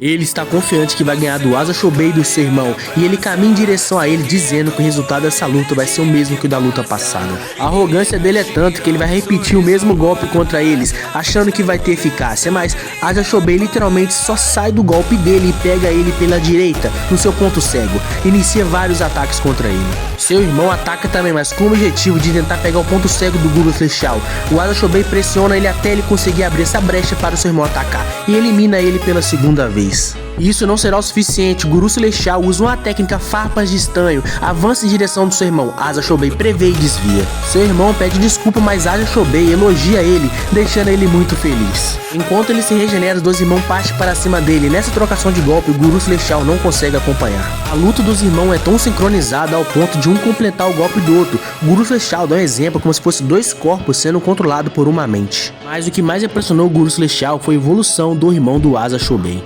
Ele está confiante que vai ganhar do Asa Shobei e do seu irmão, e ele caminha em direção a ele dizendo que o resultado dessa luta vai ser o mesmo que o da luta passada. A arrogância dele é tanto que ele vai repetir o mesmo golpe contra eles, achando que vai ter eficácia, mas Asa Shobei literalmente só sai do golpe dele e pega ele pela direita, no seu ponto cego, e inicia vários ataques contra ele. Seu irmão ataca também, mas com o objetivo de tentar pegar o ponto cego do Guru Celestial. O Asa Shobei pressiona ele até ele conseguir abrir essa brecha para o seu irmão atacar, e elimina ele pela segunda vez. Isso não será o suficiente. O Guru Celestial usa uma técnica farpas de estanho, avança em direção do seu irmão. Asa Shobei prevê e desvia. Seu irmão pede desculpa, mas Asa Shobei elogia ele, deixando ele muito feliz. Enquanto ele se regenera, os dois irmãos partem para cima dele. Nessa trocação de golpe, o Guru Celestial não consegue acompanhar. A luta dos irmãos é tão sincronizada ao ponto de um completar o golpe do outro. O Guru Celestial dá um exemplo como se fosse dois corpos sendo controlados por uma mente. Mas o que mais impressionou o Guru Celestial foi a evolução do irmão do Asa Shobei.